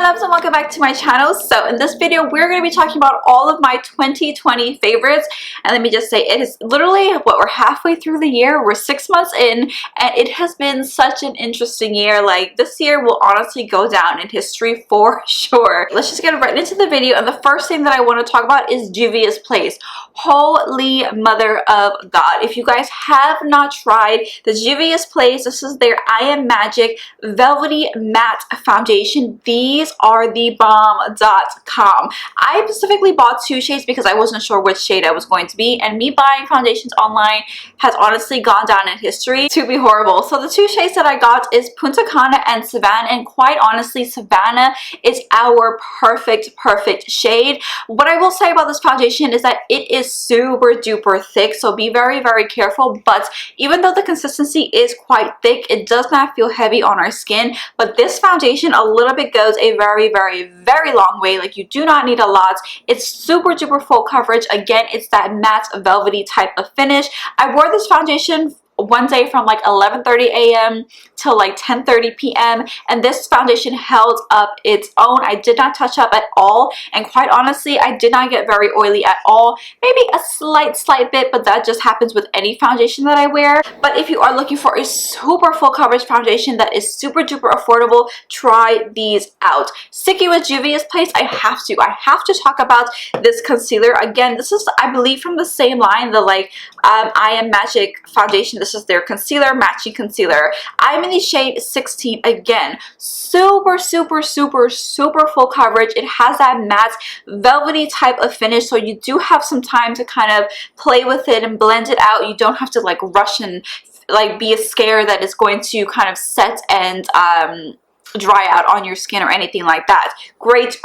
my loves, and welcome back to my channel. So in this video we're going to be talking about all of my 2020 favorites, and let me just say it is literally what, we're halfway through the year. We're 6 months in and it has been such an interesting year. Like, this year will honestly go down in history for sure. Let's just get right into the video, and the first thing that I want to talk about is Juvia's Place. Holy mother of God, if you guys have not tried the Juvia's Place, this is their I Am Magic Velvety Matte Foundation. These are the bomb.com. I specifically bought 2 shades because I wasn't sure which shade I was going to be, and me buying foundations online has honestly gone down in history to be horrible. So the 2 shades that I got is Punta Cana and Savannah, and quite honestly Savannah is our perfect shade. What I will say about this foundation is that it is super duper thick, so be very careful. But even though the consistency is quite thick, it does not feel heavy on our skin. But this foundation a little bit goes a very long way. Like, you do not need a lot. It's super duper full coverage. Again, it's that matte velvety type of finish. I wore this foundation one day from like 11:30 a.m. till like 10:30 p.m. and this foundation held up its own. I did not touch up at all, and quite honestly I did not get very oily at all. Maybe a slight bit, but that just happens with any foundation that I wear. But if you are looking for a super full coverage foundation that is super duper affordable, try these out. Sticking with Juvia's Place, I have to talk about this concealer. Again, this is, I believe, from the same line, the I Am Magic foundation. This is their concealer, matching concealer. I'm in the shade 16. Again, super full coverage. It has that matte velvety type of finish, so you do have some time to kind of play with it and blend it out. You don't have to like rush and like be scared that it's going to kind of set and dry out on your skin or anything like that. Great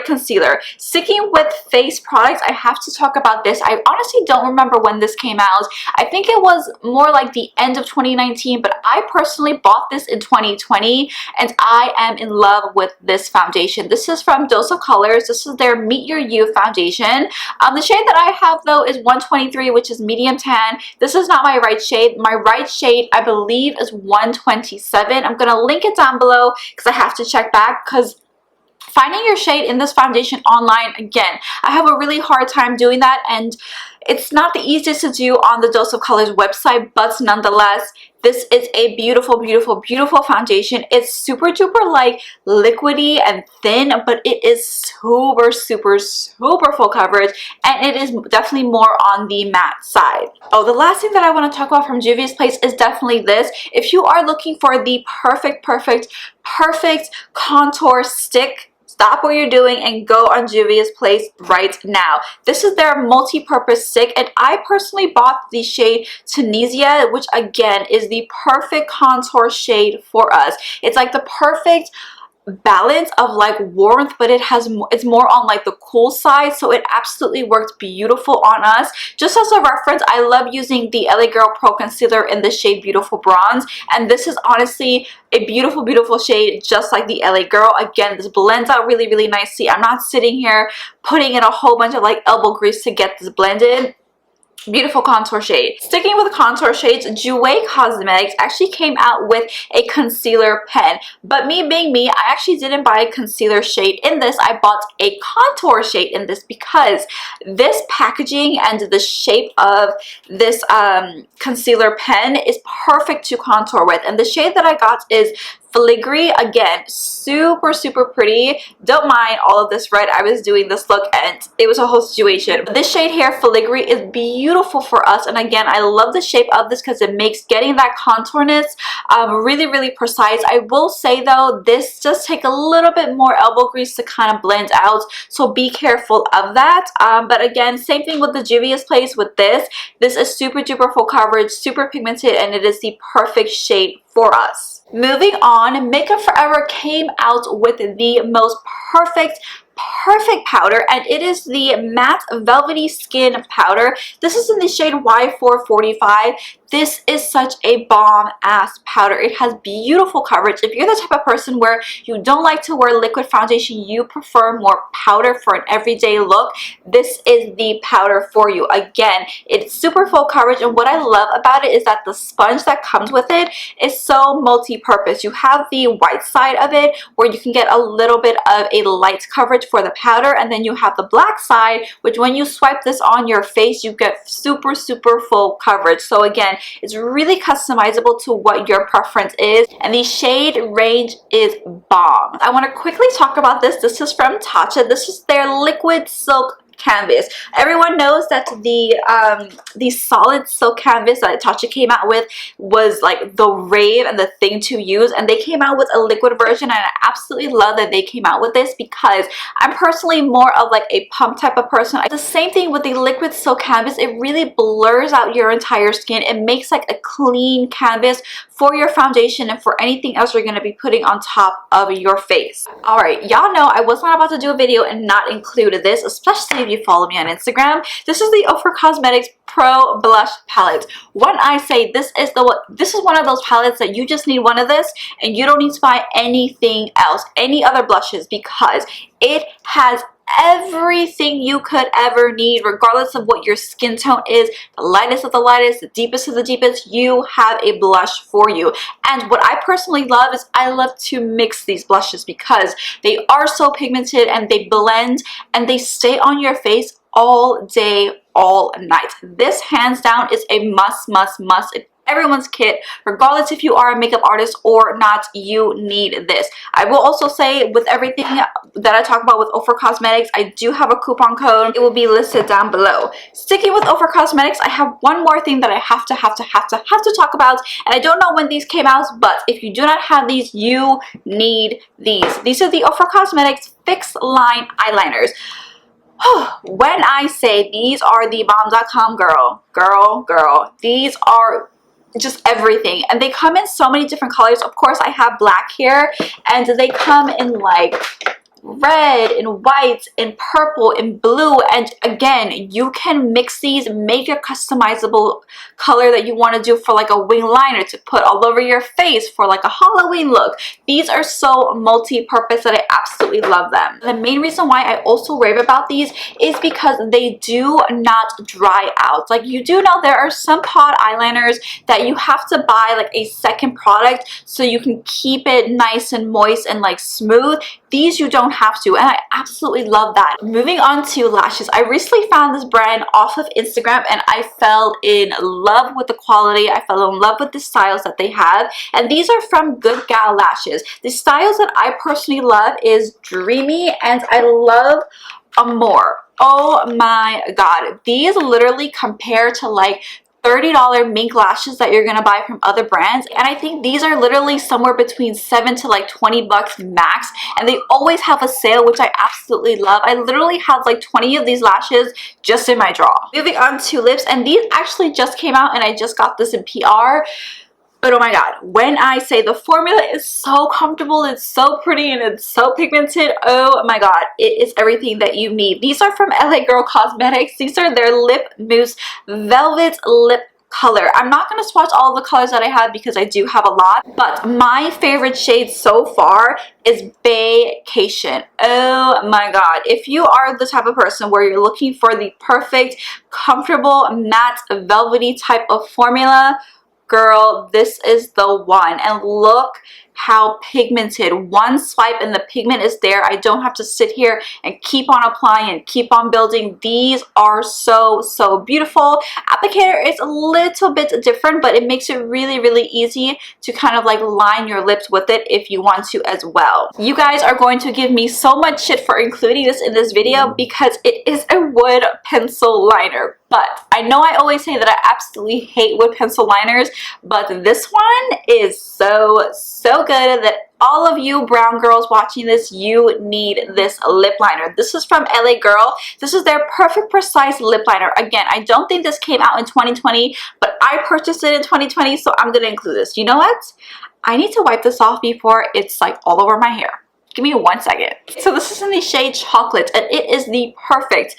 concealer. Sticking with face products, I have to talk about this. I honestly don't remember when this came out. I think it was more like the end of 2019, but I personally bought this in 2020 and I am in love with this foundation. This is from Dose of Colors. This is their Meet Your You foundation. The shade that I have though is 123, which is medium tan. This is not my right shade. My right shade, I believe, is 127. I'm gonna link it down below because I have to check back, because finding your shade in this foundation online, again, I have a really hard time doing that, and it's not the easiest to do on the Dose of Colors website, but nonetheless, this is a beautiful foundation. It's super duper like liquidy and thin, but it is super full coverage, and it is definitely more on the matte side. Oh, the last thing that I want to talk about from Juvia's Place is definitely this. If you are looking for the perfect contour stick, stop what you're doing and go on Juvia's Place right now. This is their multi-purpose stick, and I personally bought the shade Tunisia, which again is the perfect contour shade for us. It's like the perfect balance of like warmth, but it's more on like the cool side, so it absolutely worked beautiful on us. Just as a reference, I love using the L.A Girl Pro Concealer in the shade Beautiful Bronze, and this is honestly a beautiful shade, just like the L.A Girl. Again, this blends out really nicely. I'm not sitting here putting in a whole bunch of like elbow grease to get this blended. Beautiful contour shade. Sticking with contour shades, Jouer Cosmetics actually came out with a concealer pen, but me being me, I actually didn't buy a concealer shade in this. I bought a contour shade in this because this packaging and the shape of this concealer pen is perfect to contour with, and the shade that I got is Filigree. Again, super pretty. Don't mind all of this red. I was doing this look and it was a whole situation. This shade here, Filigree, is beautiful for us, and again, I love the shape of this because it makes getting that contourness really precise. I will say though, this does take a little bit more elbow grease to kind of blend out, so be careful of that. But again, same thing with the Juvia's Place with this. This is super duper full coverage, super pigmented, and it is the perfect shade for us. Moving on, Makeup Forever came out with the most perfect powder, and it is the Matte Velvety Skin Powder. This is in the shade Y445. this is such a bomb ass powder. It has beautiful coverage. If you're the type of person where you don't like to wear liquid foundation, you prefer more powder for an everyday look, this is the powder for you. Again, it's super full coverage, and what I love about it is that the sponge that comes with it is so multi-purpose. You have the white side of it where you can get a little bit of a light coverage for the powder, and then you have the black side, which when you swipe this on your face, you get super full coverage. So again, it's really customizable to what your preference is, and the shade range is bomb. I want to quickly talk about this. This is from Tatcha. This is their liquid silk canvas. Everyone knows that the solid silk canvas that Tatcha came out with was like the rave and the thing to use, and they came out with a liquid version, and I absolutely love that they came out with this because I'm personally more of like a pump type of person. The same thing with the liquid silk canvas. It really blurs out your entire skin. It makes like a clean canvas for your foundation and for anything else you're going to be putting on top of your face. Alright, y'all know I was not about to do a video and not include this, especially if you follow me on Instagram. This is the Ofra Cosmetics Pro Blush Palette. When I say this is one of those palettes that you just need one of this and you don't need to buy anything else, any other blushes, because it has everything you could ever need, regardless of what your skin tone is. The lightest of the lightest, the deepest of the deepest, you have a blush for you. And what I personally love is I love to mix these blushes because they are so pigmented and they blend and they stay on your face all day, all night. This hands down is a must. Everyone's kit, regardless if you are a makeup artist or not, you need this. I will also say with everything that I talk about with Ofra Cosmetics, I do have a coupon code. It will be listed down below. Sticking with Ofra Cosmetics, I have one more thing that I have to talk about, and I don't know when these came out, but if you do not have these, you need these. These are the Ofra Cosmetics Fixline eyeliners. When I say these are the bomb.com, girl, these are just everything, and they come in so many different colors. Of course, I have black here, and they come in like red and white and purple and blue, and again, you can mix these, make a customizable color that you want to do for like a wing liner to put all over your face for like a Halloween look. These are so multi-purpose that I absolutely love them. The main reason why I also rave about these is because they do not dry out. Like, you do know there are some pod eyeliners that you have to buy like a second product so you can keep it nice and moist and like smooth. These you don't have to, and I absolutely love that. Moving on to lashes, I recently found this brand off of Instagram and I fell in love with the quality. I fell in love with the styles that they have, and these are from Good Gal Lashes. The styles that I personally love is Dreamy, and I love Amore. Oh my god, these literally compare to like $30 mink lashes that you're gonna buy from other brands, and I think these are literally somewhere between $7 to like $20 max, and they always have a sale, which I absolutely love. I literally have like 20 of these lashes just in my drawer. Moving on to lips, and these actually just came out and I just got this in PR. But oh my god, when I say the formula is so comfortable, it's so pretty, and it's so pigmented, oh my god, it is everything that you need. These are from L.A Girl Cosmetics. These are their Lip Mousse Velvet Lip color. I'm not going to swatch all the colors that I have because I do have a lot, but my favorite shade so far is Cation. Oh my god, if you are the type of person where you're looking for the perfect, comfortable, matte, velvety type of formula, girl, this is the one. And look how pigmented. One swipe and the pigment is there. I don't have to sit here and keep on applying and keep on building. These are so beautiful. Applicator is a little bit different, but it makes it really easy to kind of like line your lips with it if you want to as well. You guys are going to give me so much shit for including this in this video because it is a wood pencil liner. But I know I always say that I absolutely hate wood pencil liners, but this one is so good that all of you brown girls watching this, you need this lip liner. This is from L.A Girl. This is their Perfect Precise lip liner. Again, I don't think this came out in 2020, but I purchased it in 2020, so I'm going to include this. You know what? I need to wipe this off before it's like all over my hair. Give me 1 second. So this is in the shade Chocolate, and it is the perfect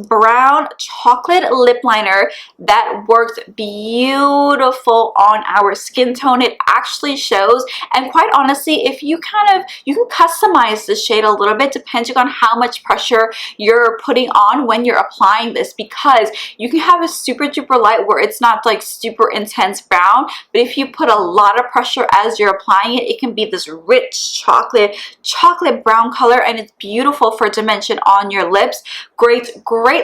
brown chocolate lip liner that works beautiful on our skin tone. It actually shows, and quite honestly, if you can customize the shade a little bit depending on how much pressure you're putting on when you're applying this, because you can have a super duper light where it's not like super intense brown, but if you put a lot of pressure as you're applying it, it can be this rich chocolate brown color, and it's beautiful for dimension on your lips. Great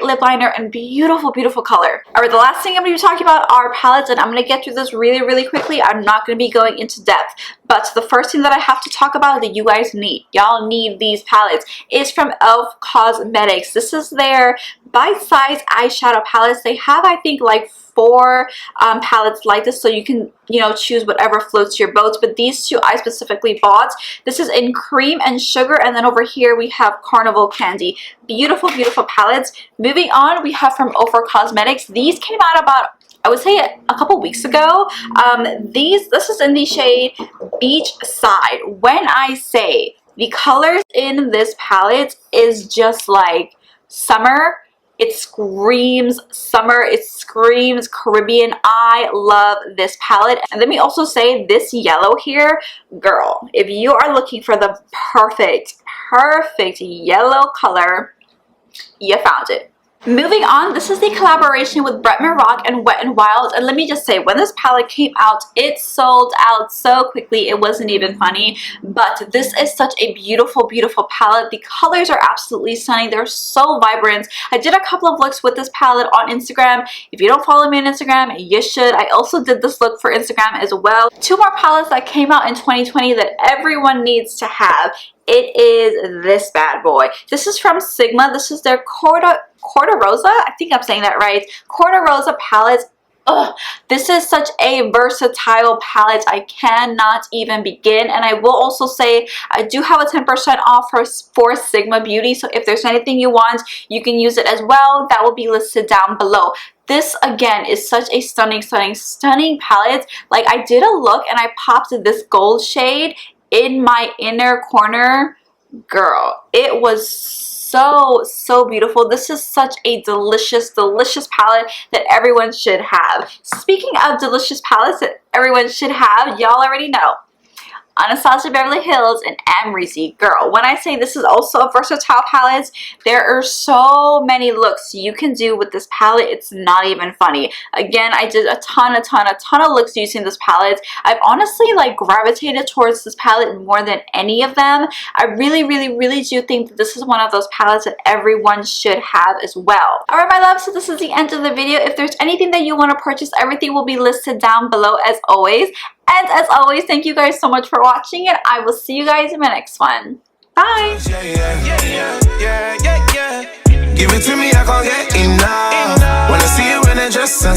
lip liner and beautiful color. All right, the last thing I'm going to be talking about are palettes, and I'm going to get through this really quickly. I'm not going to be going into depth, but the first thing that I have to talk about that you guys need, y'all need these palettes, is from E.L.F Cosmetics. This is their bite-size eyeshadow palettes. They have, I think, like 4 palettes like this, so you can, you know, choose whatever floats your boat, but these 2 I specifically bought. This is in cream and sugar, and then over here we have carnival candy. Beautiful palettes. Moving on, we have from Ofra Cosmetics. These came out about, I would say, a couple weeks ago. This is in the shade Beachside. When I say the colors in this palette is just like summer, it screams summer, it screams Caribbean. I love this palette. And let me also say, this yellow here, girl, if you are looking for the perfect yellow color, you found it. Moving on, this is the collaboration with Bretman and WetNWild, and let me just say, when this palette came out, it sold out so quickly, it wasn't even funny. But this is such a beautiful palette. The colors are absolutely stunning. They're so vibrant. I did a couple of looks with this palette on Instagram. If you don't follow me on Instagram, you should. I also did this look for Instagram as well. 2 more palettes that came out in 2020 that everyone needs to have. It is this bad boy. This is from Sigma. This is their Cor-De-Rosa. I think I'm saying that right. Cor-De-Rosa palette. Ugh, this is such a versatile palette. I cannot even begin. And I will also say, I do have a 10% off for Sigma Beauty. So if there's anything you want, you can use it as well. That will be listed down below. This again is such a stunning palette. Like, I did a look and I popped this gold shade in my inner corner. Girl, it was so beautiful. This is such a delicious palette that everyone should have. Speaking of delicious palettes that everyone should have, y'all already know Anastasia, Beverly Hills, and Amrezy. Girl, when I say this is also a versatile palette, there are so many looks you can do with this palette. It's not even funny. Again, I did a ton of looks using this palette. I've honestly like gravitated towards this palette more than any of them. I really do think that this is one of those palettes that everyone should have as well. Alright, my loves, so this is the end of the video. If there's anything that you want to purchase, everything will be listed down below as always. And as always, thank you guys so much for watching, and I will see you guys in my next one. Bye! Give it to me, I can't get enough. When I see you in a dress and